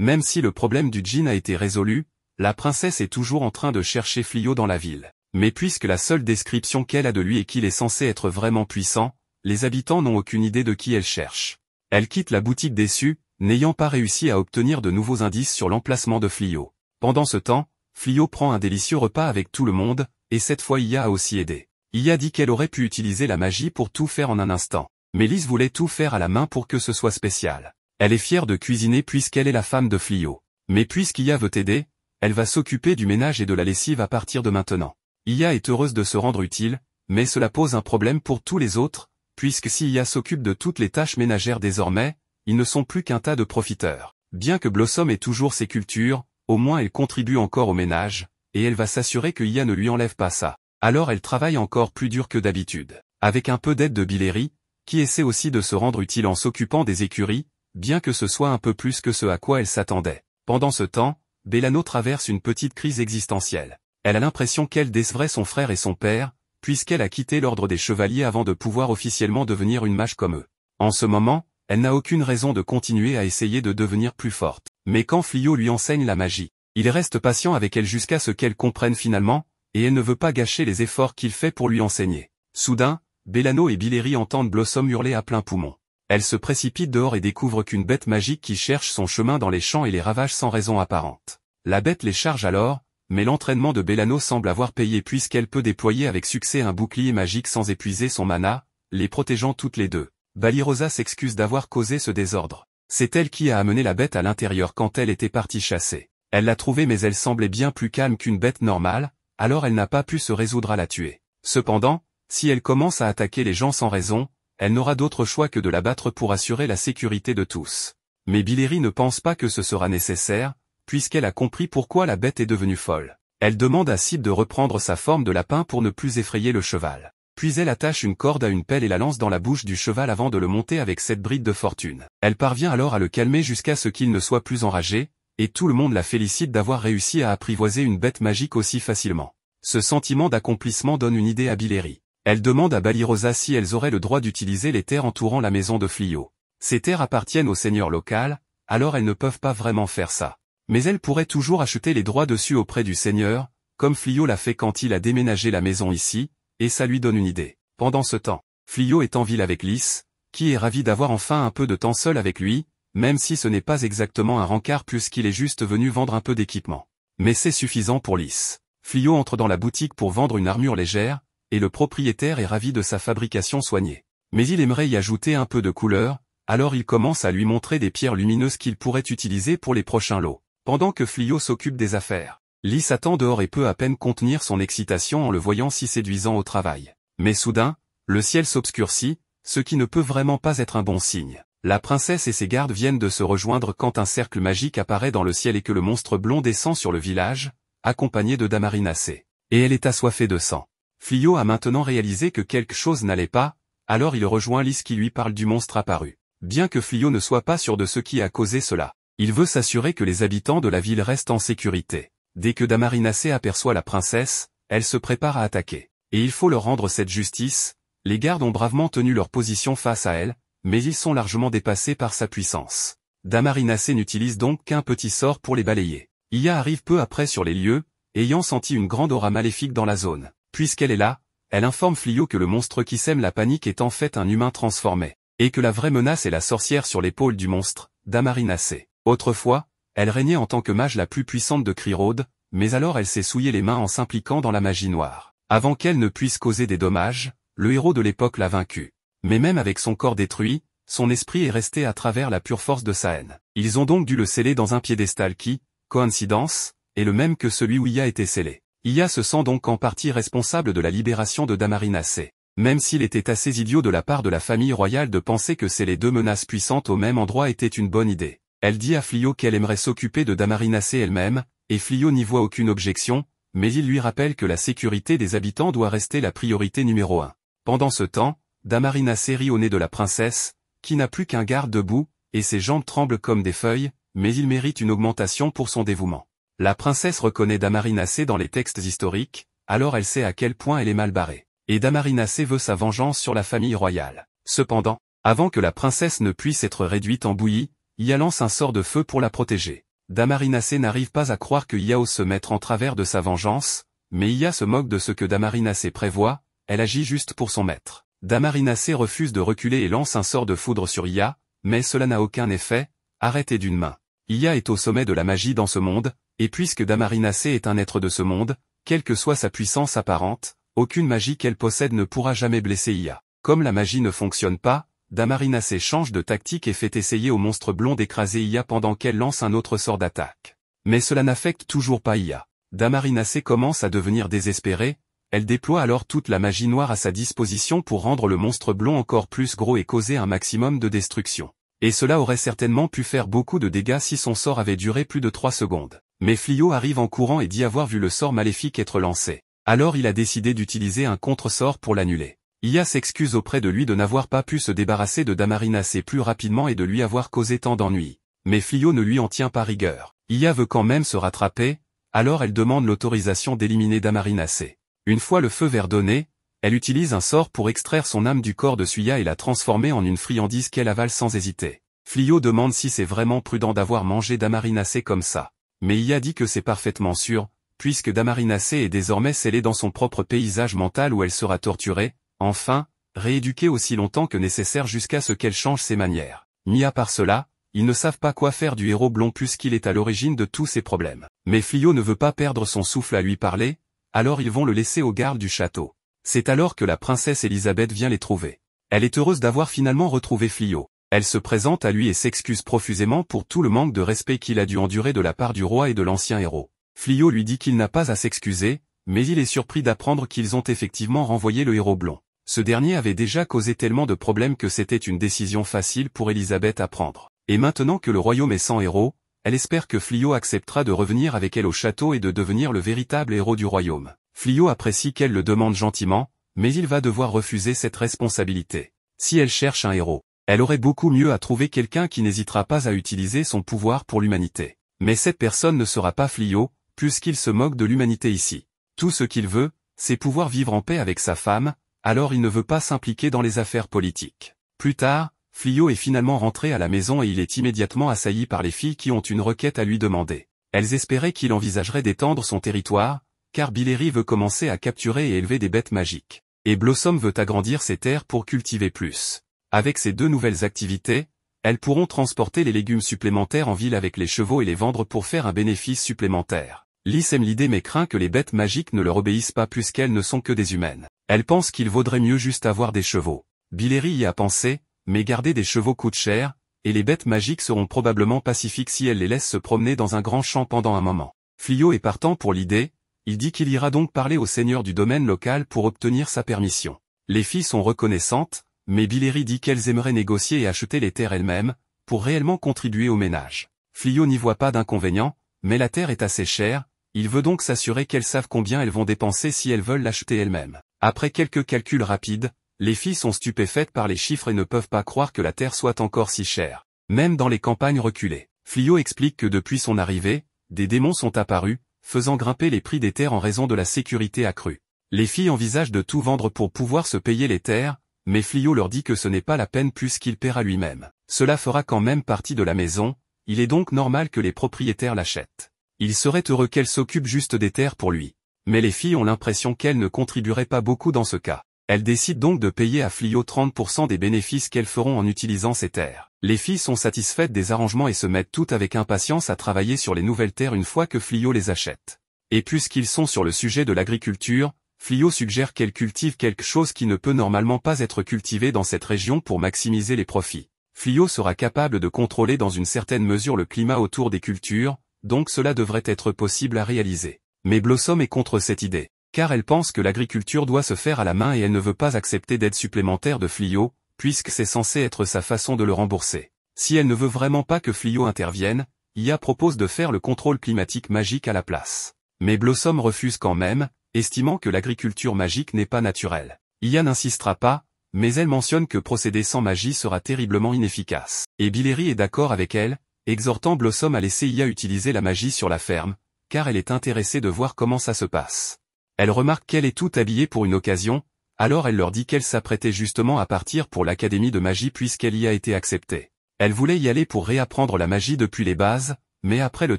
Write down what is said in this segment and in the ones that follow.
Même si le problème du djinn a été résolu, la princesse est toujours en train de chercher Flio dans la ville. Mais puisque la seule description qu'elle a de lui est qu'il est censé être vraiment puissant, les habitants n'ont aucune idée de qui elle cherche. Elle quitte la boutique déçue, n'ayant pas réussi à obtenir de nouveaux indices sur l'emplacement de Flio. Pendant ce temps, Flio prend un délicieux repas avec tout le monde, et cette fois Iya a aussi aidé. Iya dit qu'elle aurait pu utiliser la magie pour tout faire en un instant. Mais Lys voulait tout faire à la main pour que ce soit spécial. Elle est fière de cuisiner puisqu'elle est la femme de Flio. Mais puisqu'Iya veut aider, elle va s'occuper du ménage et de la lessive à partir de maintenant. Iya est heureuse de se rendre utile, mais cela pose un problème pour tous les autres, puisque si Iya s'occupe de toutes les tâches ménagères désormais, ils ne sont plus qu'un tas de profiteurs. Bien que Blossom ait toujours ses cultures, au moins elle contribue encore au ménage, et elle va s'assurer que Iya ne lui enlève pas ça. Alors elle travaille encore plus dur que d'habitude. Avec un peu d'aide de Billery, qui essaie aussi de se rendre utile en s'occupant des écuries, bien que ce soit un peu plus que ce à quoi elle s'attendait. Pendant ce temps, Bellano traverse une petite crise existentielle. Elle a l'impression qu'elle décevrait son frère et son père, puisqu'elle a quitté l'ordre des chevaliers avant de pouvoir officiellement devenir une mage comme eux. En ce moment, elle n'a aucune raison de continuer à essayer de devenir plus forte. Mais quand Flio lui enseigne la magie, il reste patient avec elle jusqu'à ce qu'elle comprenne finalement, et elle ne veut pas gâcher les efforts qu'il fait pour lui enseigner. Soudain, Bellano et Billery entendent Blossom hurler à plein poumon. Elle se précipite dehors et découvre qu'une bête magique qui cherche son chemin dans les champs et les ravage sans raison apparente. La bête les charge alors, mais l'entraînement de Bellano semble avoir payé puisqu'elle peut déployer avec succès un bouclier magique sans épuiser son mana, les protégeant toutes les deux. Balirosa s'excuse d'avoir causé ce désordre. C'est elle qui a amené la bête à l'intérieur quand elle était partie chasser. Elle l'a trouvée mais elle semblait bien plus calme qu'une bête normale, alors elle n'a pas pu se résoudre à la tuer. Cependant, si elle commence à attaquer les gens sans raison, elle n'aura d'autre choix que de la battre pour assurer la sécurité de tous. Mais Billery ne pense pas que ce sera nécessaire, puisqu'elle a compris pourquoi la bête est devenue folle. Elle demande à Sid de reprendre sa forme de lapin pour ne plus effrayer le cheval. Puis elle attache une corde à une pelle et la lance dans la bouche du cheval avant de le monter avec cette bride de fortune. Elle parvient alors à le calmer jusqu'à ce qu'il ne soit plus enragé, et tout le monde la félicite d'avoir réussi à apprivoiser une bête magique aussi facilement. Ce sentiment d'accomplissement donne une idée à Billery. Elle demande à Balirosa si elles auraient le droit d'utiliser les terres entourant la maison de Flio. Ces terres appartiennent au seigneur local, alors elles ne peuvent pas vraiment faire ça. Mais elles pourraient toujours acheter les droits dessus auprès du seigneur, comme Flio l'a fait quand il a déménagé la maison ici, et ça lui donne une idée. Pendant ce temps, Flio est en ville avec Lys, qui est ravi d'avoir enfin un peu de temps seul avec lui, même si ce n'est pas exactement un rencard puisqu'il est juste venu vendre un peu d'équipement. Mais c'est suffisant pour Lys. Flio entre dans la boutique pour vendre une armure légère, et le propriétaire est ravi de sa fabrication soignée. Mais il aimerait y ajouter un peu de couleur, alors il commence à lui montrer des pierres lumineuses qu'il pourrait utiliser pour les prochains lots. Pendant que Flio s'occupe des affaires, Lys attend dehors et peut à peine contenir son excitation en le voyant si séduisant au travail. Mais soudain, le ciel s'obscurcit, ce qui ne peut vraiment pas être un bon signe. La princesse et ses gardes viennent de se rejoindre quand un cercle magique apparaît dans le ciel et que le monstre blond descend sur le village, accompagné de Damarinacé. Et elle est assoiffée de sang. Flio a maintenant réalisé que quelque chose n'allait pas, alors il rejoint Lys qui lui parle du monstre apparu. Bien que Flio ne soit pas sûr de ce qui a causé cela, il veut s'assurer que les habitants de la ville restent en sécurité. Dès que Damarinacé aperçoit la princesse, elle se prépare à attaquer. Et il faut leur rendre cette justice, les gardes ont bravement tenu leur position face à elle, mais ils sont largement dépassés par sa puissance. Damarinacé n'utilise donc qu'un petit sort pour les balayer. Iya arrive peu après sur les lieux, ayant senti une grande aura maléfique dans la zone. Puisqu'elle est là, elle informe Flio que le monstre qui sème la panique est en fait un humain transformé, et que la vraie menace est la sorcière sur l'épaule du monstre, Damarinacé. Autrefois, elle régnait en tant que mage la plus puissante de Crirode, mais alors elle s'est souillé les mains en s'impliquant dans la magie noire. Avant qu'elle ne puisse causer des dommages, le héros de l'époque l'a vaincue. Mais même avec son corps détruit, son esprit est resté à travers la pure force de sa haine. Ils ont donc dû le sceller dans un piédestal qui, coïncidence, est le même que celui où Iya était scellé. Iya se sent donc en partie responsable de la libération de Damarinacé. Même s'il était assez idiot de la part de la famille royale de penser que c'est les deux menaces puissantes au même endroit était une bonne idée. Elle dit à Flio qu'elle aimerait s'occuper de Damarinacé elle-même, et Flio n'y voit aucune objection, mais il lui rappelle que la sécurité des habitants doit rester la priorité numéro 1. Pendant ce temps, Damarinacé rit au nez de la princesse, qui n'a plus qu'un garde debout, et ses jambes tremblent comme des feuilles, mais il mérite une augmentation pour son dévouement. La princesse reconnaît Damarinacé dans les textes historiques, alors elle sait à quel point elle est mal barrée. Et Damarinacé veut sa vengeance sur la famille royale. Cependant, avant que la princesse ne puisse être réduite en bouillie, Iya lance un sort de feu pour la protéger. Damarinacé n'arrive pas à croire que Ia ose se mettre en travers de sa vengeance, mais Ia se moque de ce que Damarinacé prévoit, elle agit juste pour son maître. Damarinacé refuse de reculer et lance un sort de foudre sur Ia, mais cela n'a aucun effet, arrêté d'une main. Ia est au sommet de la magie dans ce monde, et puisque Damarinacé est un être de ce monde, quelle que soit sa puissance apparente, aucune magie qu'elle possède ne pourra jamais blesser Ia. Comme la magie ne fonctionne pas, Damarinacé change de tactique et fait essayer au monstre blond d'écraser Ia pendant qu'elle lance un autre sort d'attaque. Mais cela n'affecte toujours pas Ia. Damarinacé commence à devenir désespérée, elle déploie alors toute la magie noire à sa disposition pour rendre le monstre blond encore plus gros et causer un maximum de destruction. Et cela aurait certainement pu faire beaucoup de dégâts si son sort avait duré plus de 3 secondes. Mais Flio arrive en courant et dit avoir vu le sort maléfique être lancé. Alors il a décidé d'utiliser un contre-sort pour l'annuler. Ia s'excuse auprès de lui de n'avoir pas pu se débarrasser de Damarinacé plus rapidement et de lui avoir causé tant d'ennuis. Mais Flio ne lui en tient pas rigueur. Ia veut quand même se rattraper, alors elle demande l'autorisation d'éliminer Damarinacé. Une fois le feu vert donné, elle utilise un sort pour extraire son âme du corps de Suya et la transformer en une friandise qu'elle avale sans hésiter. Flio demande si c'est vraiment prudent d'avoir mangé Damarinacé comme ça. Mais Ia dit que c'est parfaitement sûr, puisque Damarinacé est désormais scellée dans son propre paysage mental où elle sera torturée, enfin, rééduquée aussi longtemps que nécessaire jusqu'à ce qu'elle change ses manières. Mis à part cela, ils ne savent pas quoi faire du héros blond puisqu'il est à l'origine de tous ces problèmes. Mais Flio ne veut pas perdre son souffle à lui parler, alors ils vont le laisser aux gardes du château. C'est alors que la princesse Elisabeth vient les trouver. Elle est heureuse d'avoir finalement retrouvé Flio. Elle se présente à lui et s'excuse profusément pour tout le manque de respect qu'il a dû endurer de la part du roi et de l'ancien héros. Flio lui dit qu'il n'a pas à s'excuser, mais il est surpris d'apprendre qu'ils ont effectivement renvoyé le héros blond. Ce dernier avait déjà causé tellement de problèmes que c'était une décision facile pour Elisabeth à prendre. Et maintenant que le royaume est sans héros, elle espère que Flio acceptera de revenir avec elle au château et de devenir le véritable héros du royaume. Flio apprécie qu'elle le demande gentiment, mais il va devoir refuser cette responsabilité. Si elle cherche un héros, elle aurait beaucoup mieux à trouver quelqu'un qui n'hésitera pas à utiliser son pouvoir pour l'humanité. Mais cette personne ne sera pas Flio, puisqu'il se moque de l'humanité ici. Tout ce qu'il veut, c'est pouvoir vivre en paix avec sa femme, alors il ne veut pas s'impliquer dans les affaires politiques. Plus tard, Flio est finalement rentré à la maison et il est immédiatement assailli par les filles qui ont une requête à lui demander. Elles espéraient qu'il envisagerait d'étendre son territoire, car Billery veut commencer à capturer et élever des bêtes magiques. Et Blossom veut agrandir ses terres pour cultiver plus. Avec ces deux nouvelles activités, elles pourront transporter les légumes supplémentaires en ville avec les chevaux et les vendre pour faire un bénéfice supplémentaire. Lys aime l'idée mais craint que les bêtes magiques ne leur obéissent pas puisqu'elles ne sont que des humaines. Elle pense qu'il vaudrait mieux juste avoir des chevaux. Billery y a pensé, mais garder des chevaux coûte cher, et les bêtes magiques seront probablement pacifiques si elle les laisse se promener dans un grand champ pendant un moment. Flio est partant pour l'idée, il dit qu'il ira donc parler au seigneur du domaine local pour obtenir sa permission. Les filles sont reconnaissantes, mais Billery dit qu'elles aimeraient négocier et acheter les terres elles-mêmes, pour réellement contribuer au ménage. Flio n'y voit pas d'inconvénient, mais la terre est assez chère, il veut donc s'assurer qu'elles savent combien elles vont dépenser si elles veulent l'acheter elles-mêmes. Après quelques calculs rapides, les filles sont stupéfaites par les chiffres et ne peuvent pas croire que la terre soit encore si chère, même dans les campagnes reculées. Flio explique que depuis son arrivée, des démons sont apparus, faisant grimper les prix des terres en raison de la sécurité accrue. Les filles envisagent de tout vendre pour pouvoir se payer les terres, mais Flio leur dit que ce n'est pas la peine puisqu'il paiera lui-même. Cela fera quand même partie de la maison, il est donc normal que les propriétaires l'achètent. Il serait heureux qu'elle s'occupe juste des terres pour lui. Mais les filles ont l'impression qu'elle ne contribuerait pas beaucoup dans ce cas. Elles décident donc de payer à Flio 30% des bénéfices qu'elles feront en utilisant ces terres. Les filles sont satisfaites des arrangements et se mettent toutes avec impatience à travailler sur les nouvelles terres une fois que Flio les achète. Et puisqu'ils sont sur le sujet de l'agriculture, Flio suggère qu'elle cultive quelque chose qui ne peut normalement pas être cultivé dans cette région pour maximiser les profits. Flio sera capable de contrôler dans une certaine mesure le climat autour des cultures, donc cela devrait être possible à réaliser. Mais Blossom est contre cette idée, car elle pense que l'agriculture doit se faire à la main et elle ne veut pas accepter d'aide supplémentaire de Flio, puisque c'est censé être sa façon de le rembourser. Si elle ne veut vraiment pas que Flio intervienne, Ia propose de faire le contrôle climatique magique à la place. Mais Blossom refuse quand même, estimant que l'agriculture magique n'est pas naturelle. Ia n'insistera pas, mais elle mentionne que procéder sans magie sera terriblement inefficace. Et Billery est d'accord avec elle, exhortant Blossom à laisser Ia utiliser la magie sur la ferme, car elle est intéressée de voir comment ça se passe. Elle remarque qu'elle est toute habillée pour une occasion, alors elle leur dit qu'elle s'apprêtait justement à partir pour l'académie de magie puisqu'elle y a été acceptée. Elle voulait y aller pour réapprendre la magie depuis les bases, mais après le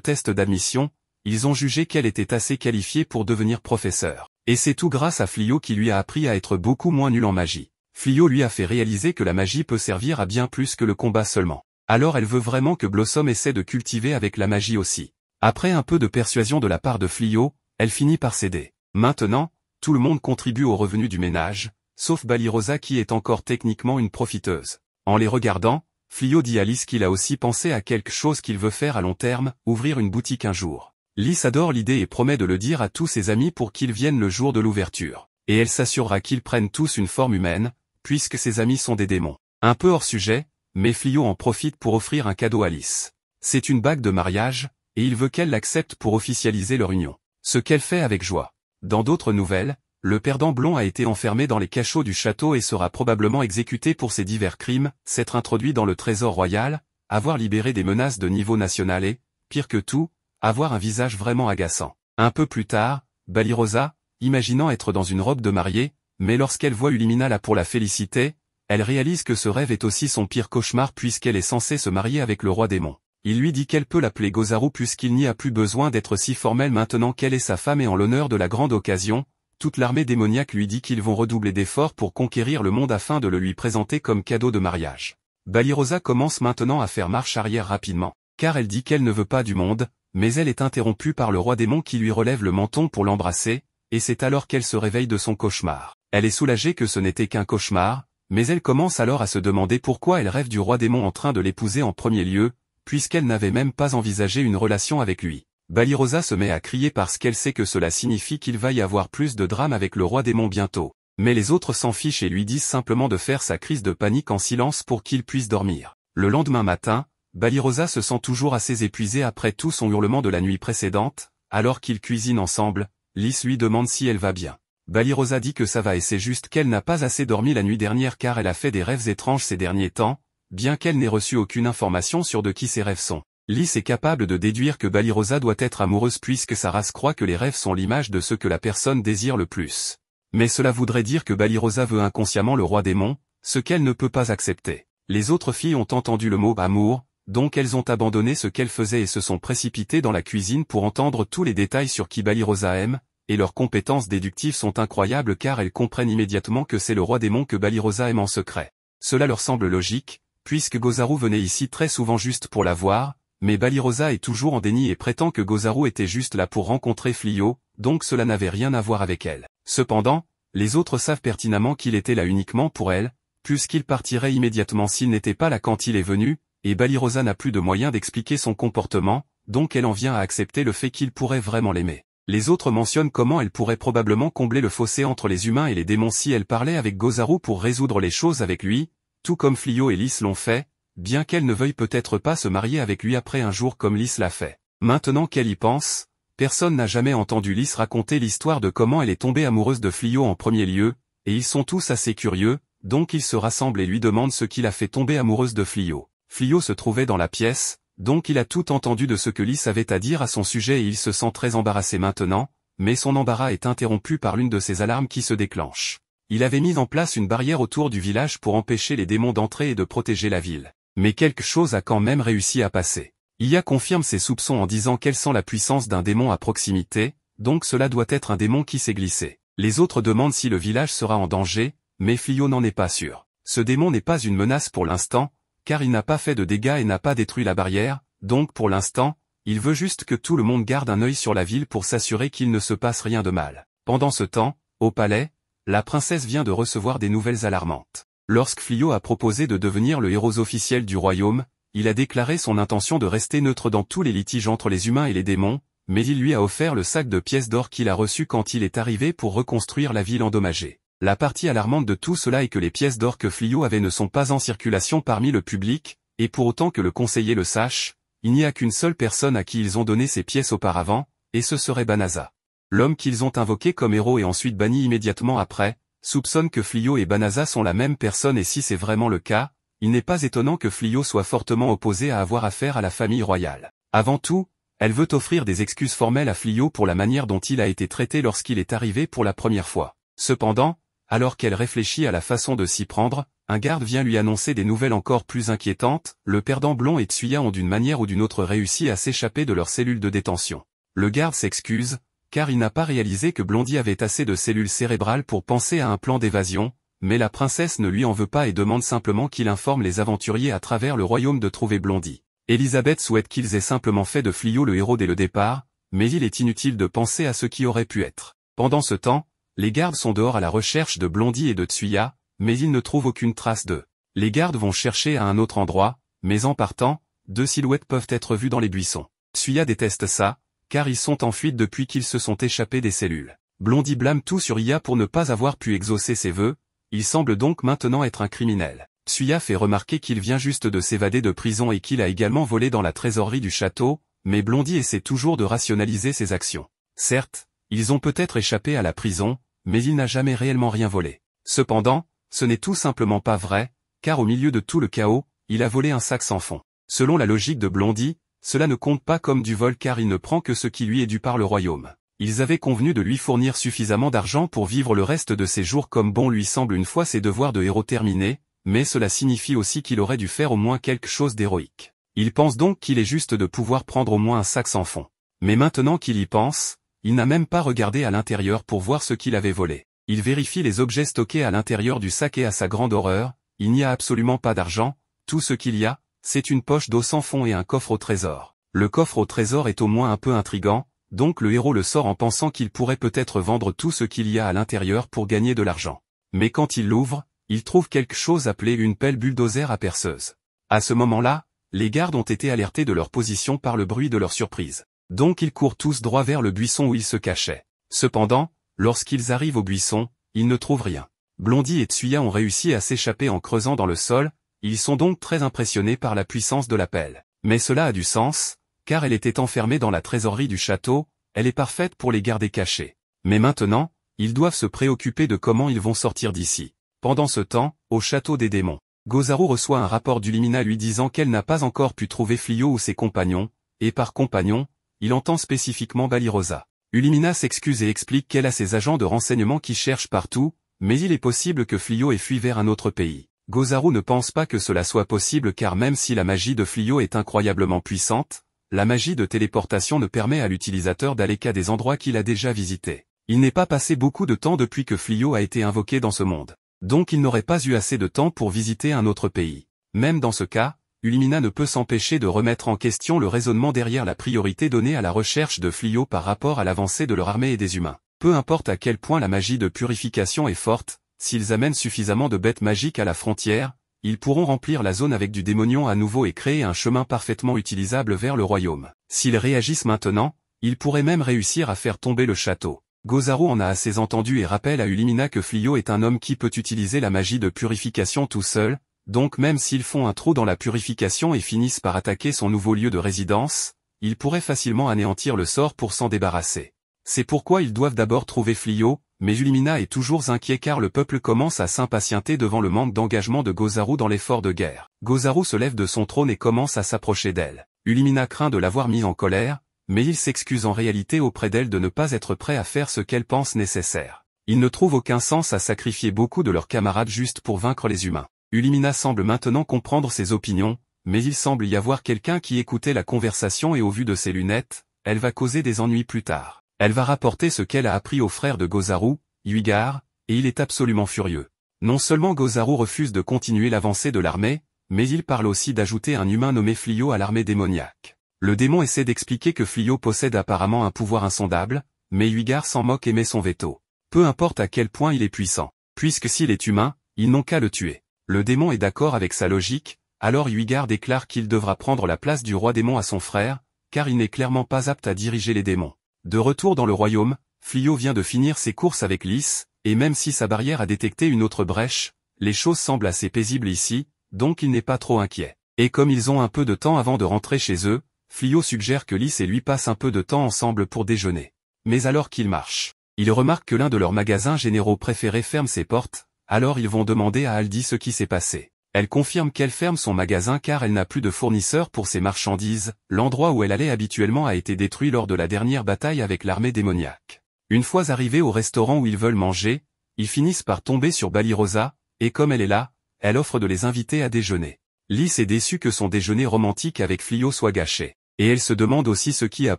test d'admission, ils ont jugé qu'elle était assez qualifiée pour devenir professeure. Et c'est tout grâce à Fliot qui lui a appris à être beaucoup moins nul en magie. Fliot lui a fait réaliser que la magie peut servir à bien plus que le combat seulement. Alors elle veut vraiment que Blossom essaie de cultiver avec la magie aussi. Après un peu de persuasion de la part de Fliot, elle finit par céder. Maintenant, tout le monde contribue au revenu du ménage, sauf Balirosa qui est encore techniquement une profiteuse. En les regardant, Fliot dit à Lys qu'il a aussi pensé à quelque chose qu'il veut faire à long terme, ouvrir une boutique un jour. Lys adore l'idée et promet de le dire à tous ses amis pour qu'ils viennent le jour de l'ouverture. Et elle s'assurera qu'ils prennent tous une forme humaine, puisque ses amis sont des démons. Un peu hors sujet, mais Fliot en profite pour offrir un cadeau à Lys. C'est une bague de mariage, et il veut qu'elle l'accepte pour officialiser leur union. Ce qu'elle fait avec joie. Dans d'autres nouvelles, le perdant blond a été enfermé dans les cachots du château et sera probablement exécuté pour ses divers crimes, s'être introduit dans le trésor royal, avoir libéré des menaces de niveau national et, pire que tout, avoir un visage vraiment agaçant. Un peu plus tard, Balirosa, imaginant être dans une robe de mariée, mais lorsqu'elle voit Ulimina là pour la féliciter, elle réalise que ce rêve est aussi son pire cauchemar puisqu'elle est censée se marier avec le roi démon. Il lui dit qu'elle peut l'appeler Gozaru puisqu'il n'y a plus besoin d'être si formel maintenant qu'elle est sa femme et en l'honneur de la grande occasion, toute l'armée démoniaque lui dit qu'ils vont redoubler d'efforts pour conquérir le monde afin de le lui présenter comme cadeau de mariage. Balirosa commence maintenant à faire marche arrière rapidement, car elle dit qu'elle ne veut pas du monde, mais elle est interrompue par le roi démon qui lui relève le menton pour l'embrasser, et c'est alors qu'elle se réveille de son cauchemar. Elle est soulagée que ce n'était qu'un cauchemar, mais elle commence alors à se demander pourquoi elle rêve du roi démon en train de l'épouser en premier lieu, puisqu'elle n'avait même pas envisagé une relation avec lui. Balirosa se met à crier parce qu'elle sait que cela signifie qu'il va y avoir plus de drame avec le roi démon bientôt. Mais les autres s'en fichent et lui disent simplement de faire sa crise de panique en silence pour qu'il puisse dormir. Le lendemain matin, Balirosa se sent toujours assez épuisée après tout son hurlement de la nuit précédente, alors qu'ils cuisinent ensemble, Lys lui demande si elle va bien. Balirosa dit que ça va et c'est juste qu'elle n'a pas assez dormi la nuit dernière car elle a fait des rêves étranges ces derniers temps, bien qu'elle n'ait reçu aucune information sur de qui ces rêves sont. Lys est capable de déduire que Balirosa doit être amoureuse puisque sa race croit que les rêves sont l'image de ce que la personne désire le plus. Mais cela voudrait dire que Balirosa veut inconsciemment le roi démon, ce qu'elle ne peut pas accepter. Les autres filles ont entendu le mot « amour », donc elles ont abandonné ce qu'elles faisaient et se sont précipitées dans la cuisine pour entendre tous les détails sur qui Balirosa aime, et leurs compétences déductives sont incroyables car elles comprennent immédiatement que c'est le roi démon que Balirosa aime en secret. Cela leur semble logique, puisque Gozaru venait ici très souvent juste pour la voir, mais Balirosa est toujours en déni et prétend que Gozaru était juste là pour rencontrer Fliot, donc cela n'avait rien à voir avec elle. Cependant, les autres savent pertinemment qu'il était là uniquement pour elle, puisqu'il partirait immédiatement s'il n'était pas là quand il est venu, et Balirosa n'a plus de moyen d'expliquer son comportement, donc elle en vient à accepter le fait qu'il pourrait vraiment l'aimer. Les autres mentionnent comment elle pourrait probablement combler le fossé entre les humains et les démons si elle parlait avec Gozaru pour résoudre les choses avec lui, tout comme Fliot et Lys l'ont fait, bien qu'elle ne veuille peut-être pas se marier avec lui après un jour comme Lys l'a fait. Maintenant qu'elle y pense, personne n'a jamais entendu Lys raconter l'histoire de comment elle est tombée amoureuse de Fliot en premier lieu, et ils sont tous assez curieux, donc ils se rassemblent et lui demandent ce qui l'a fait tomber amoureuse de Fliot. Fliot se trouvait dans la pièce, donc il a tout entendu de ce que Lys avait à dire à son sujet et il se sent très embarrassé maintenant, mais son embarras est interrompu par l'une de ses alarmes qui se déclenche. Il avait mis en place une barrière autour du village pour empêcher les démons d'entrer et de protéger la ville. Mais quelque chose a quand même réussi à passer. Ia confirme ses soupçons en disant qu'elle sent la puissance d'un démon à proximité, donc cela doit être un démon qui s'est glissé. Les autres demandent si le village sera en danger, mais Fliot n'en est pas sûr. Ce démon n'est pas une menace pour l'instant, car il n'a pas fait de dégâts et n'a pas détruit la barrière, donc pour l'instant, il veut juste que tout le monde garde un œil sur la ville pour s'assurer qu'il ne se passe rien de mal. Pendant ce temps, au palais, la princesse vient de recevoir des nouvelles alarmantes. Lorsque Fliot a proposé de devenir le héros officiel du royaume, il a déclaré son intention de rester neutre dans tous les litiges entre les humains et les démons, mais il lui a offert le sac de pièces d'or qu'il a reçu quand il est arrivé pour reconstruire la ville endommagée. La partie alarmante de tout cela est que les pièces d'or que Fliot avait ne sont pas en circulation parmi le public, et pour autant que le conseiller le sache, il n'y a qu'une seule personne à qui ils ont donné ces pièces auparavant, et ce serait Banaza. L'homme qu'ils ont invoqué comme héros et ensuite banni immédiatement après, soupçonne que Fliot et Banaza sont la même personne et si c'est vraiment le cas, il n'est pas étonnant que Fliot soit fortement opposé à avoir affaire à la famille royale. Avant tout, elle veut offrir des excuses formelles à Fliot pour la manière dont il a été traité lorsqu'il est arrivé pour la première fois. Cependant, alors qu'elle réfléchit à la façon de s'y prendre, un garde vient lui annoncer des nouvelles encore plus inquiétantes, le perdant Blond et Tsuya ont d'une manière ou d'une autre réussi à s'échapper de leur cellule de détention. Le garde s'excuse, car il n'a pas réalisé que Blondie avait assez de cellules cérébrales pour penser à un plan d'évasion, mais la princesse ne lui en veut pas et demande simplement qu'il informe les aventuriers à travers le royaume de trouver Blondie. Elisabeth souhaite qu'ils aient simplement fait de Fliot le héros dès le départ, mais il est inutile de penser à ce qui aurait pu être. Pendant ce temps, les gardes sont dehors à la recherche de Blondie et de Tsuya, mais ils ne trouvent aucune trace d'eux. Les gardes vont chercher à un autre endroit, mais en partant, 2 silhouettes peuvent être vues dans les buissons. Tsuya déteste ça, car ils sont en fuite depuis qu'ils se sont échappés des cellules. Blondie blâme tout sur Iya pour ne pas avoir pu exaucer ses vœux, il semble donc maintenant être un criminel. Tsuya fait remarquer qu'il vient juste de s'évader de prison et qu'il a également volé dans la trésorerie du château, mais Blondie essaie toujours de rationaliser ses actions. Certes, ils ont peut-être échappé à la prison, mais il n'a jamais réellement rien volé. Cependant, ce n'est tout simplement pas vrai, car au milieu de tout le chaos, il a volé un sac sans fond. Selon la logique de Blondie, cela ne compte pas comme du vol car il ne prend que ce qui lui est dû par le royaume. Ils avaient convenu de lui fournir suffisamment d'argent pour vivre le reste de ses jours comme bon lui semble une fois ses devoirs de héros terminés, mais cela signifie aussi qu'il aurait dû faire au moins quelque chose d'héroïque. Il pense donc qu'il est juste de pouvoir prendre au moins un sac sans fond. Mais maintenant qu'il y pense, il n'a même pas regardé à l'intérieur pour voir ce qu'il avait volé. Il vérifie les objets stockés à l'intérieur du sac et à sa grande horreur, il n'y a absolument pas d'argent, tout ce qu'il y a, c'est une poche d'eau sans fond et un coffre au trésor. Le coffre au trésor est au moins un peu intrigant, donc le héros le sort en pensant qu'il pourrait peut-être vendre tout ce qu'il y a à l'intérieur pour gagner de l'argent. Mais quand il l'ouvre, il trouve quelque chose appelé une pelle bulldozer à perceuse. À ce moment-là, les gardes ont été alertés de leur position par le bruit de leur surprise. Donc ils courent tous droit vers le buisson où ils se cachaient. Cependant, lorsqu'ils arrivent au buisson, ils ne trouvent rien. Blondie et Tsuya ont réussi à s'échapper en creusant dans le sol, ils sont donc très impressionnés par la puissance de la pelle. Mais cela a du sens, car elle était enfermée dans la trésorerie du château, elle est parfaite pour les garder cachés. Mais maintenant, ils doivent se préoccuper de comment ils vont sortir d'ici. Pendant ce temps, au château des démons, Gozaru reçoit un rapport d'Ulimina lui disant qu'elle n'a pas encore pu trouver Fliot ou ses compagnons, et par compagnon, il entend spécifiquement Balirosa. Ulimina s'excuse et explique qu'elle a ses agents de renseignement qui cherchent partout, mais il est possible que Fliot ait fui vers un autre pays. Gozaru ne pense pas que cela soit possible car même si la magie de Fliot est incroyablement puissante, la magie de téléportation ne permet à l'utilisateur d'aller qu'à des endroits qu'il a déjà visités. Il n'est pas passé beaucoup de temps depuis que Fliot a été invoqué dans ce monde. Donc il n'aurait pas eu assez de temps pour visiter un autre pays. Même dans ce cas, Ulimina ne peut s'empêcher de remettre en question le raisonnement derrière la priorité donnée à la recherche de Fliot par rapport à l'avancée de leur armée et des humains. Peu importe à quel point la magie de purification est forte, s'ils amènent suffisamment de bêtes magiques à la frontière, ils pourront remplir la zone avec du démonion à nouveau et créer un chemin parfaitement utilisable vers le royaume. S'ils réagissent maintenant, ils pourraient même réussir à faire tomber le château. Gozaru en a assez entendu et rappelle à Ulimina que Fliot est un homme qui peut utiliser la magie de purification tout seul, donc même s'ils font un trou dans la purification et finissent par attaquer son nouveau lieu de résidence, ils pourraient facilement anéantir le sort pour s'en débarrasser. C'est pourquoi ils doivent d'abord trouver Fliot, mais Ulimina est toujours inquiet car le peuple commence à s'impatienter devant le manque d'engagement de Gozaru dans l'effort de guerre. Gozaru se lève de son trône et commence à s'approcher d'elle. Ulimina craint de l'avoir mise en colère, mais il s'excuse en réalité auprès d'elle de ne pas être prêt à faire ce qu'elle pense nécessaire. Il ne trouve aucun sens à sacrifier beaucoup de leurs camarades juste pour vaincre les humains. Ulimina semble maintenant comprendre ses opinions, mais il semble y avoir quelqu'un qui écoutait la conversation et au vu de ses lunettes, elle va causer des ennuis plus tard. Elle va rapporter ce qu'elle a appris au frère de Gozaru, Yuigar, et il est absolument furieux. Non seulement Gozaru refuse de continuer l'avancée de l'armée, mais il parle aussi d'ajouter un humain nommé Fliot à l'armée démoniaque. Le démon essaie d'expliquer que Fliot possède apparemment un pouvoir insondable, mais Yuigar s'en moque et met son veto. Peu importe à quel point il est puissant, puisque s'il est humain, ils n'ont qu'à le tuer. Le démon est d'accord avec sa logique, alors Yuigar déclare qu'il devra prendre la place du roi démon à son frère, car il n'est clairement pas apte à diriger les démons. De retour dans le royaume, Fliot vient de finir ses courses avec Lys, et même si sa barrière a détecté une autre brèche, les choses semblent assez paisibles ici, donc il n'est pas trop inquiet. Et comme ils ont un peu de temps avant de rentrer chez eux, Fliot suggère que Lys et lui passent un peu de temps ensemble pour déjeuner. Mais alors qu'ils marchent, ils remarquent que l'un de leurs magasins généraux préférés ferme ses portes, alors ils vont demander à Aldi ce qui s'est passé. Elle confirme qu'elle ferme son magasin car elle n'a plus de fournisseurs pour ses marchandises, l'endroit où elle allait habituellement a été détruit lors de la dernière bataille avec l'armée démoniaque. Une fois arrivés au restaurant où ils veulent manger, ils finissent par tomber sur Balirosa, et comme elle est là, elle offre de les inviter à déjeuner. Lys est déçue que son déjeuner romantique avec Flyo soit gâché. Et elle se demande aussi ce qui a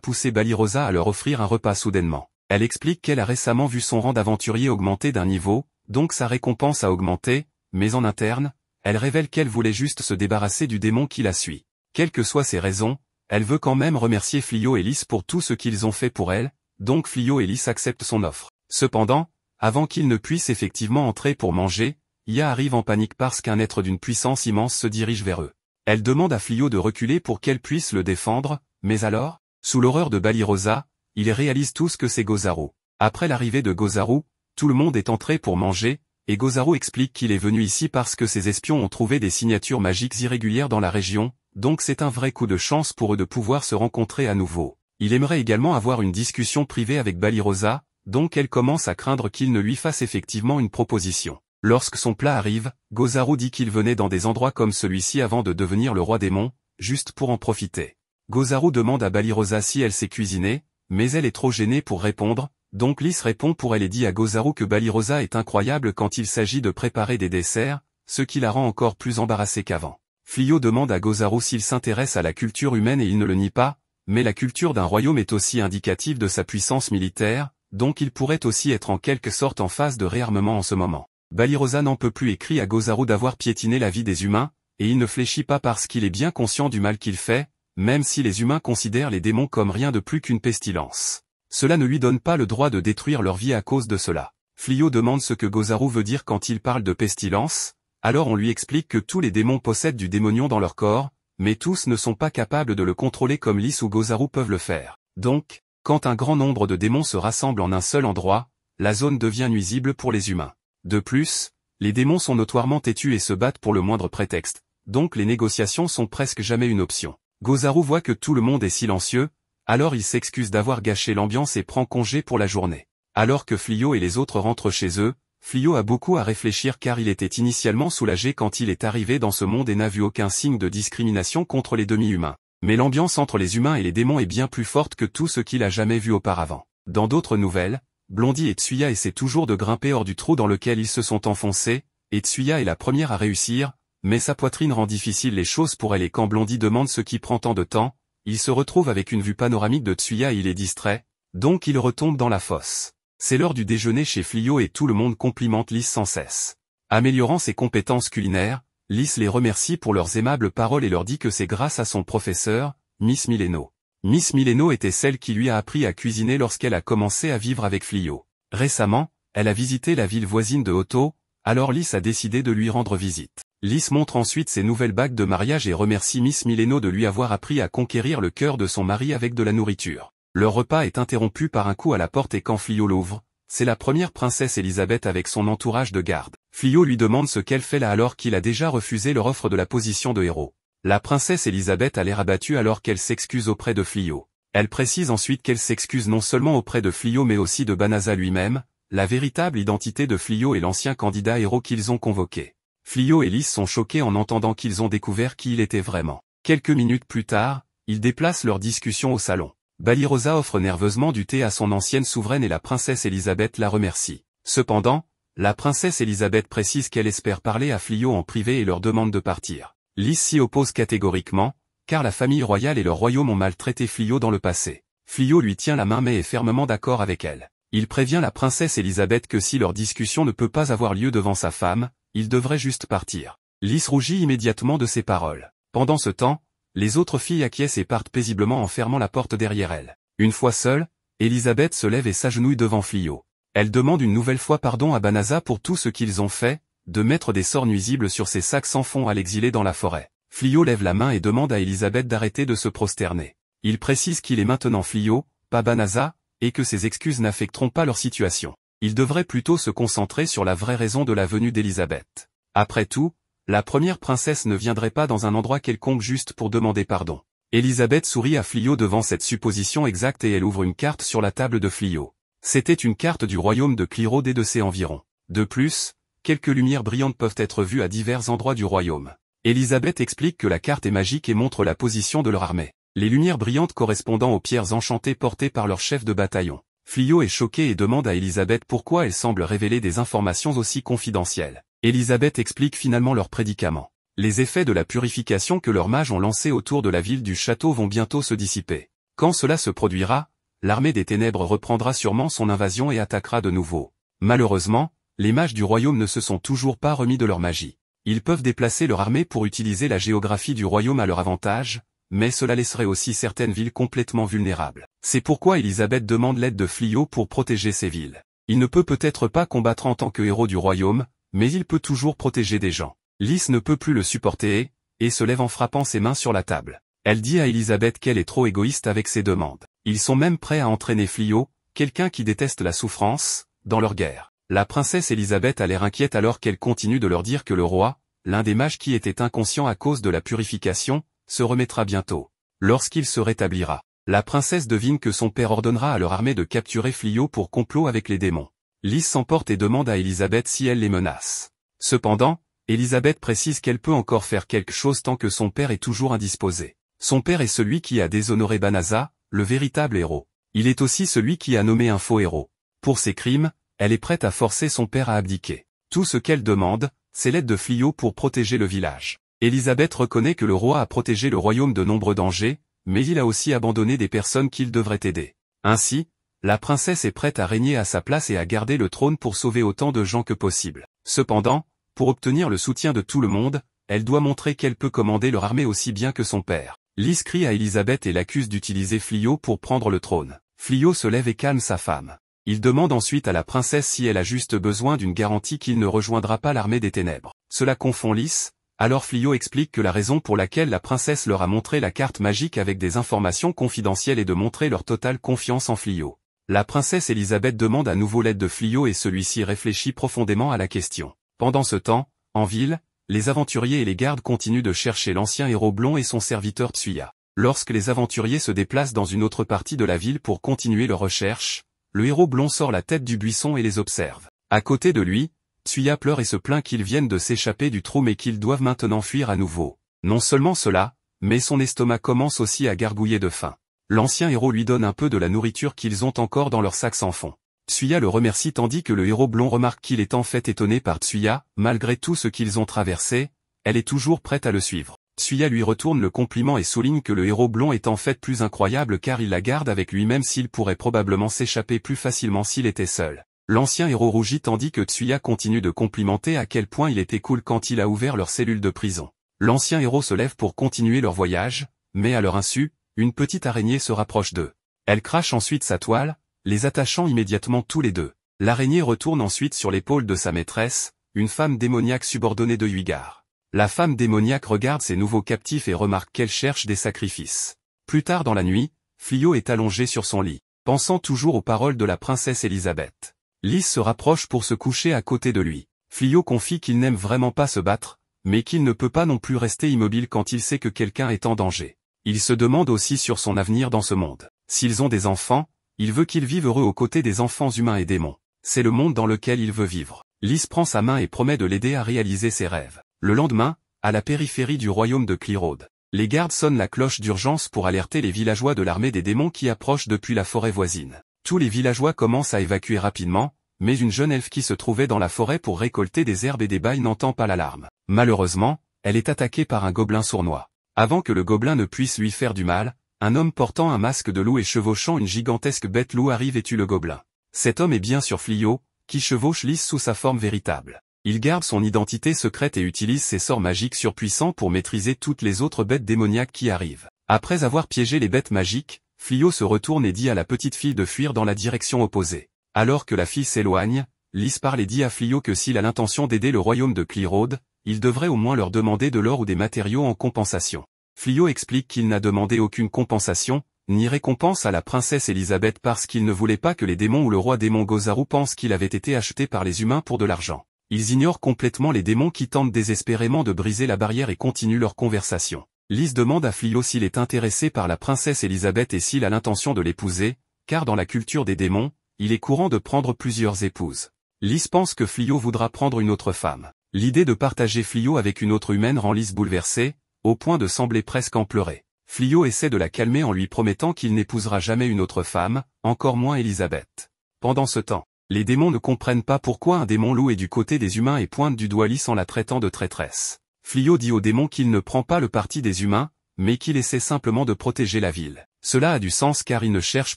poussé Balirosa à leur offrir un repas soudainement. Elle explique qu'elle a récemment vu son rang d'aventurier augmenter d'un niveau, donc sa récompense a augmenté, mais en interne, elle révèle qu'elle voulait juste se débarrasser du démon qui la suit. Quelles que soient ses raisons, elle veut quand même remercier Flyo et Lys pour tout ce qu'ils ont fait pour elle, donc Flyo et Lys acceptent son offre. Cependant, avant qu'ils ne puissent effectivement entrer pour manger, Ia arrive en panique parce qu'un être d'une puissance immense se dirige vers eux. Elle demande à Flyo de reculer pour qu'elle puisse le défendre, mais alors, sous l'horreur de Balirosa, il réalise tout ce que c'est Gozaru. Après l'arrivée de Gozaru, tout le monde est entré pour manger, et Gozaru explique qu'il est venu ici parce que ses espions ont trouvé des signatures magiques irrégulières dans la région, donc c'est un vrai coup de chance pour eux de pouvoir se rencontrer à nouveau. Il aimerait également avoir une discussion privée avec Balirosa, donc elle commence à craindre qu'il ne lui fasse effectivement une proposition. Lorsque son plat arrive, Gozaru dit qu'il venait dans des endroits comme celui-ci avant de devenir le roi démon, juste pour en profiter. Gozaru demande à Balirosa si elle sait cuisiner, mais elle est trop gênée pour répondre, donc Lys répond pour elle et dit à Gozaru que Balirosa est incroyable quand il s'agit de préparer des desserts, ce qui la rend encore plus embarrassée qu'avant. Flyo demande à Gozaru s'il s'intéresse à la culture humaine et il ne le nie pas, mais la culture d'un royaume est aussi indicative de sa puissance militaire, donc il pourrait aussi être en quelque sorte en phase de réarmement en ce moment. Balirosa n'en peut plus et crie à Gozaru d'avoir piétiné la vie des humains, et il ne fléchit pas parce qu'il est bien conscient du mal qu'il fait, même si les humains considèrent les démons comme rien de plus qu'une pestilence. Cela ne lui donne pas le droit de détruire leur vie à cause de cela. Flyo demande ce que Gozaru veut dire quand il parle de pestilence, alors on lui explique que tous les démons possèdent du démonion dans leur corps, mais tous ne sont pas capables de le contrôler comme Lys ou Gozaru peuvent le faire. Donc, quand un grand nombre de démons se rassemblent en un seul endroit, la zone devient nuisible pour les humains. De plus, les démons sont notoirement têtus et se battent pour le moindre prétexte, donc les négociations sont presque jamais une option. Gozaru voit que tout le monde est silencieux, alors il s'excuse d'avoir gâché l'ambiance et prend congé pour la journée. Alors que Flyo et les autres rentrent chez eux, Flyo a beaucoup à réfléchir car il était initialement soulagé quand il est arrivé dans ce monde et n'a vu aucun signe de discrimination contre les demi-humains. Mais l'ambiance entre les humains et les démons est bien plus forte que tout ce qu'il a jamais vu auparavant. Dans d'autres nouvelles, Blondie et Tsuya essaient toujours de grimper hors du trou dans lequel ils se sont enfoncés, et Tsuya est la première à réussir, mais sa poitrine rend difficile les choses pour elle et quand Blondie demande ce qui prend tant de temps, il se retrouve avec une vue panoramique de Tsuya et il est distrait, donc il retombe dans la fosse. C'est l'heure du déjeuner chez Flyo et tout le monde complimente Lys sans cesse. Améliorant ses compétences culinaires, Lys les remercie pour leurs aimables paroles et leur dit que c'est grâce à son professeur, Miss Mileno. Miss Mileno était celle qui lui a appris à cuisiner lorsqu'elle a commencé à vivre avec Flyo. Récemment, elle a visité la ville voisine de Hoto, alors Lys a décidé de lui rendre visite. Lys montre ensuite ses nouvelles bagues de mariage et remercie Miss Mileno de lui avoir appris à conquérir le cœur de son mari avec de la nourriture. Leur repas est interrompu par un coup à la porte et quand Flyo l'ouvre, c'est la première princesse Elisabeth avec son entourage de garde. Flyo lui demande ce qu'elle fait là alors qu'il a déjà refusé leur offre de la position de héros. La princesse Elisabeth a l'air abattue alors qu'elle s'excuse auprès de Flyo. Elle précise ensuite qu'elle s'excuse non seulement auprès de Flyo mais aussi de Banaza lui-même, la véritable identité de Flyo et l'ancien candidat héros qu'ils ont convoqué. Flyo et Lys sont choqués en entendant qu'ils ont découvert qui il était vraiment. Quelques minutes plus tard, ils déplacent leur discussion au salon. Balirosa offre nerveusement du thé à son ancienne souveraine et la princesse Elisabeth la remercie. Cependant, la princesse Elisabeth précise qu'elle espère parler à Flyo en privé et leur demande de partir. Lys s'y oppose catégoriquement, car la famille royale et leur royaume ont maltraité Flyo dans le passé. Flyo lui tient la main mais est fermement d'accord avec elle. Il prévient la princesse Elisabeth que si leur discussion ne peut pas avoir lieu devant sa femme, il devrait juste partir. Lys rougit immédiatement de ces paroles. Pendant ce temps, les autres filles acquiescent et partent paisiblement en fermant la porte derrière elles. Une fois seule, Elisabeth se lève et s'agenouille devant Flyo. Elle demande une nouvelle fois pardon à Banaza pour tout ce qu'ils ont fait, de mettre des sorts nuisibles sur ses sacs sans fond à l'exiler dans la forêt. Flyo lève la main et demande à Elisabeth d'arrêter de se prosterner. Il précise qu'il est maintenant Flyo, pas Banaza, et que ses excuses n'affecteront pas leur situation. Il devrait plutôt se concentrer sur la vraie raison de la venue d'Elisabeth. Après tout, la première princesse ne viendrait pas dans un endroit quelconque juste pour demander pardon. Elisabeth sourit à Flyo devant cette supposition exacte et elle ouvre une carte sur la table de Flyo. C'était une carte du royaume de Clyrode et de ses environs. De plus, quelques lumières brillantes peuvent être vues à divers endroits du royaume. Elisabeth explique que la carte est magique et montre la position de leur armée. Les lumières brillantes correspondant aux pierres enchantées portées par leur chef de bataillon. Flyo est choqué et demande à Elisabeth pourquoi elle semble révéler des informations aussi confidentielles. Élisabeth explique finalement leur prédicament. Les effets de la purification que leurs mages ont lancés autour de la ville du château vont bientôt se dissiper. Quand cela se produira, l'armée des ténèbres reprendra sûrement son invasion et attaquera de nouveau. Malheureusement, les mages du royaume ne se sont toujours pas remis de leur magie. Ils peuvent déplacer leur armée pour utiliser la géographie du royaume à leur avantage, mais cela laisserait aussi certaines villes complètement vulnérables. C'est pourquoi Élisabeth demande l'aide de Fliot pour protéger ces villes. Il ne peut peut-être pas combattre en tant que héros du royaume, mais il peut toujours protéger des gens. Lys ne peut plus le supporter, et se lève en frappant ses mains sur la table. Elle dit à Élisabeth qu'elle est trop égoïste avec ses demandes. Ils sont même prêts à entraîner Fliot, quelqu'un qui déteste la souffrance, dans leur guerre. La princesse Élisabeth a l'air inquiète alors qu'elle continue de leur dire que le roi, l'un des mages qui était inconscient à cause de la purification, se remettra bientôt. Lorsqu'il se rétablira, la princesse devine que son père ordonnera à leur armée de capturer Fliot pour complot avec les démons. Lys s'emporte et demande à Élisabeth si elle les menace. Cependant, Élisabeth précise qu'elle peut encore faire quelque chose tant que son père est toujours indisposé. Son père est celui qui a déshonoré Banaza, le véritable héros. Il est aussi celui qui a nommé un faux héros. Pour ses crimes, elle est prête à forcer son père à abdiquer. Tout ce qu'elle demande, c'est l'aide de Fliot pour protéger le village. Élisabeth reconnaît que le roi a protégé le royaume de nombreux dangers, mais il a aussi abandonné des personnes qu'il devrait aider. Ainsi, la princesse est prête à régner à sa place et à garder le trône pour sauver autant de gens que possible. Cependant, pour obtenir le soutien de tout le monde, elle doit montrer qu'elle peut commander leur armée aussi bien que son père. Lys crie à Élisabeth et l'accuse d'utiliser Fliot pour prendre le trône. Fliot se lève et calme sa femme. Il demande ensuite à la princesse si elle a juste besoin d'une garantie qu'il ne rejoindra pas l'armée des ténèbres. Cela confond Lys, alors Fliot explique que la raison pour laquelle la princesse leur a montré la carte magique avec des informations confidentielles est de montrer leur totale confiance en Fliot. La princesse Élisabeth demande à nouveau l'aide de Fliot et celui-ci réfléchit profondément à la question. Pendant ce temps, en ville, les aventuriers et les gardes continuent de chercher l'ancien héros blond et son serviteur Tsuya. Lorsque les aventuriers se déplacent dans une autre partie de la ville pour continuer leurs recherches, le héros blond sort la tête du buisson et les observe. À côté de lui, Tsuya pleure et se plaint qu'ils viennent de s'échapper du trou mais qu'ils doivent maintenant fuir à nouveau. Non seulement cela, mais son estomac commence aussi à gargouiller de faim. L'ancien héros lui donne un peu de la nourriture qu'ils ont encore dans leur sac sans fond. Tsuya le remercie tandis que le héros blond remarque qu'il est en fait étonné par Tsuya, malgré tout ce qu'ils ont traversé, elle est toujours prête à le suivre. Tsuya lui retourne le compliment et souligne que le héros blond est en fait plus incroyable car il la garde avec lui même s'il pourrait probablement s'échapper plus facilement s'il était seul. L'ancien héros rougit tandis que Tsuya continue de complimenter à quel point il était cool quand il a ouvert leur cellule de prison. L'ancien héros se lève pour continuer leur voyage, mais à leur insu, une petite araignée se rapproche d'eux. Elle crache ensuite sa toile, les attachant immédiatement tous les deux. L'araignée retourne ensuite sur l'épaule de sa maîtresse, une femme démoniaque subordonnée de Huigar. La femme démoniaque regarde ses nouveaux captifs et remarque qu'elle cherche des sacrifices. Plus tard dans la nuit, Fliot est allongé sur son lit, pensant toujours aux paroles de la princesse Élisabeth. Lys se rapproche pour se coucher à côté de lui. Fliot confie qu'il n'aime vraiment pas se battre, mais qu'il ne peut pas non plus rester immobile quand il sait que quelqu'un est en danger. Il se demande aussi sur son avenir dans ce monde. S'ils ont des enfants, il veut qu'ils vivent heureux aux côtés des enfants humains et démons. C'est le monde dans lequel il veut vivre. Lys prend sa main et promet de l'aider à réaliser ses rêves. Le lendemain, à la périphérie du royaume de Clearroad, les gardes sonnent la cloche d'urgence pour alerter les villageois de l'armée des démons qui approchent depuis la forêt voisine. Tous les villageois commencent à évacuer rapidement, mais une jeune elfe qui se trouvait dans la forêt pour récolter des herbes et des bails n'entend pas l'alarme. Malheureusement, elle est attaquée par un gobelin sournois. Avant que le gobelin ne puisse lui faire du mal, un homme portant un masque de loup et chevauchant une gigantesque bête loup arrive et tue le gobelin. Cet homme est bien sûr Fliot, qui chevauche Lys sous sa forme véritable. Il garde son identité secrète et utilise ses sorts magiques surpuissants pour maîtriser toutes les autres bêtes démoniaques qui arrivent. Après avoir piégé les bêtes magiques, Fliot se retourne et dit à la petite fille de fuir dans la direction opposée. Alors que la fille s'éloigne, Lys parle et dit à Fliot que s'il a l'intention d'aider le royaume de Clearroad, il devrait au moins leur demander de l'or ou des matériaux en compensation. Fliot explique qu'il n'a demandé aucune compensation, ni récompense à la princesse Élisabeth parce qu'il ne voulait pas que les démons ou le roi démon Gozaru pensent qu'il avait été acheté par les humains pour de l'argent. Ils ignorent complètement les démons qui tentent désespérément de briser la barrière et continuent leur conversation. Lys demande à Fliot s'il est intéressé par la princesse Élisabeth et s'il a l'intention de l'épouser, car dans la culture des démons, il est courant de prendre plusieurs épouses. Lys pense que Fliot voudra prendre une autre femme. L'idée de partager Fliot avec une autre humaine rend Lys bouleversée, au point de sembler presque en pleurer. Fliot essaie de la calmer en lui promettant qu'il n'épousera jamais une autre femme, encore moins Élisabeth. Pendant ce temps, Les démons ne comprennent pas pourquoi un démon loup est du côté des humains et pointe du doigt Lys en la traitant de traîtresse. Fliot dit au démon qu'il ne prend pas le parti des humains, mais qu'il essaie simplement de protéger la ville. Cela a du sens car il ne cherche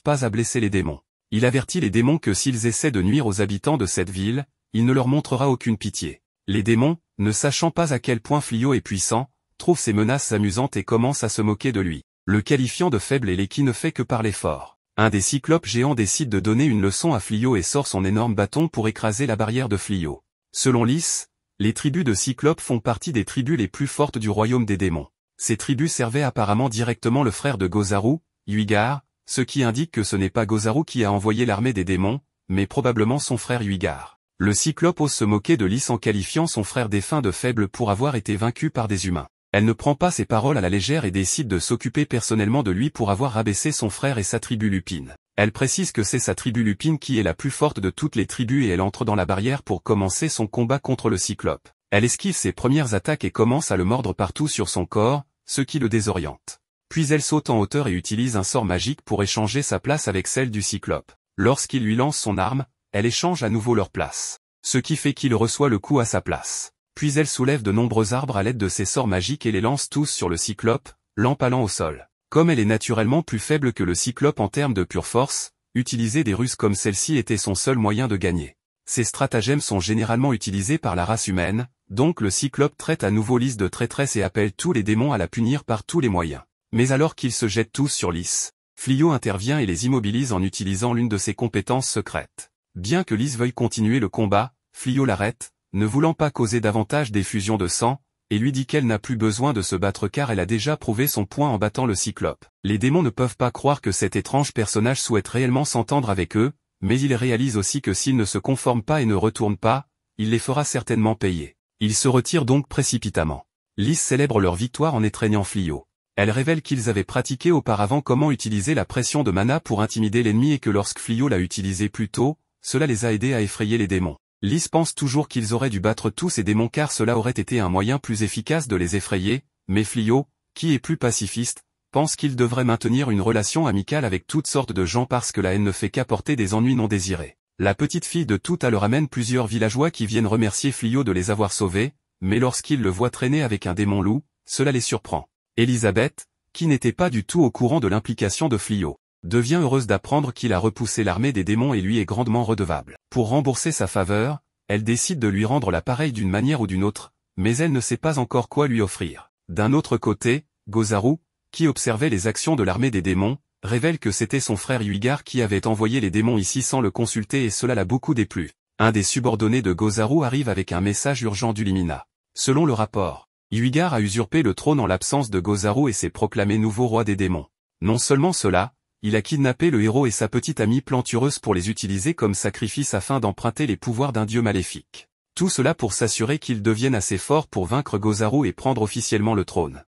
pas à blesser les démons. Il avertit les démons que s'ils essaient de nuire aux habitants de cette ville, il ne leur montrera aucune pitié. Les démons, ne sachant pas à quel point Fliot est puissant, trouvent ses menaces amusantes et commencent à se moquer de lui, le qualifiant de faible et qui ne fait que parler fort. Un des cyclopes géants décide de donner une leçon à Fliot et sort son énorme bâton pour écraser la barrière de Fliot. Selon Lys, les tribus de cyclopes font partie des tribus les plus fortes du royaume des démons. Ces tribus servaient apparemment directement le frère de Gozaru, Huigar, ce qui indique que ce n'est pas Gozaru qui a envoyé l'armée des démons, mais probablement son frère Huigar. Le cyclope ose se moquer de Lys en qualifiant son frère défunt de faible pour avoir été vaincu par des humains. Elle ne prend pas ses paroles à la légère et décide de s'occuper personnellement de lui pour avoir rabaissé son frère et sa tribu lupine. Elle précise que c'est sa tribu lupine qui est la plus forte de toutes les tribus et elle entre dans la barrière pour commencer son combat contre le cyclope. Elle esquive ses premières attaques et commence à le mordre partout sur son corps, ce qui le désoriente. Puis elle saute en hauteur et utilise un sort magique pour échanger sa place avec celle du cyclope. Lorsqu'il lui lance son arme, elle échange à nouveau leur place. Ce qui fait qu'il reçoit le coup à sa place. Puis elle soulève de nombreux arbres à l'aide de ses sorts magiques et les lance tous sur le cyclope, l'empalant au sol. Comme elle est naturellement plus faible que le cyclope en termes de pure force, utiliser des ruses comme celle-ci était son seul moyen de gagner. Ces stratagèmes sont généralement utilisés par la race humaine, donc le cyclope traite à nouveau Lys de traîtresse et appelle tous les démons à la punir par tous les moyens. Mais alors qu'ils se jettent tous sur Lys, Fliot intervient et les immobilise en utilisant l'une de ses compétences secrètes. Bien que Lys veuille continuer le combat, Fliot l'arrête, ne voulant pas causer davantage d'effusion de sang, et lui dit qu'elle n'a plus besoin de se battre car elle a déjà prouvé son point en battant le cyclope. Les démons ne peuvent pas croire que cet étrange personnage souhaite réellement s'entendre avec eux, mais ils réalisent aussi que s'ils ne se conforment pas et ne retournent pas, il les fera certainement payer. Ils se retirent donc précipitamment. Lys célèbre leur victoire en étreignant Fliot. Elle révèle qu'ils avaient pratiqué auparavant comment utiliser la pression de mana pour intimider l'ennemi et que lorsque Fliot l'a utilisé plus tôt, cela les a aidés à effrayer les démons. Lys pense toujours qu'ils auraient dû battre tous ces démons car cela aurait été un moyen plus efficace de les effrayer, mais Fliot, qui est plus pacifiste, pense qu'il devrait maintenir une relation amicale avec toutes sortes de gens parce que la haine ne fait qu'apporter des ennuis non désirés. La petite fille de Tout à leur amène plusieurs villageois qui viennent remercier Fliot de les avoir sauvés, mais lorsqu'ils le voient traîner avec un démon loup, cela les surprend. Elisabeth, qui n'était pas du tout au courant de l'implication de Fliot, devient heureuse d'apprendre qu'il a repoussé l'armée des démons et lui est grandement redevable. Pour rembourser sa faveur, elle décide de lui rendre l'appareil d'une manière ou d'une autre, mais elle ne sait pas encore quoi lui offrir. D'un autre côté, Gozaru, qui observait les actions de l'armée des démons, révèle que c'était son frère Huigar qui avait envoyé les démons ici sans le consulter et cela l'a beaucoup déplu. Un des subordonnés de Gozaru arrive avec un message urgent du Limina. Selon le rapport, Huigar a usurpé le trône en l'absence de Gozaru et s'est proclamé nouveau roi des démons. Non seulement cela, il a kidnappé le héros et sa petite amie plantureuse pour les utiliser comme sacrifice afin d'emprunter les pouvoirs d'un dieu maléfique. Tout cela pour s'assurer qu'ils deviennent assez forts pour vaincre Gozaru et prendre officiellement le trône.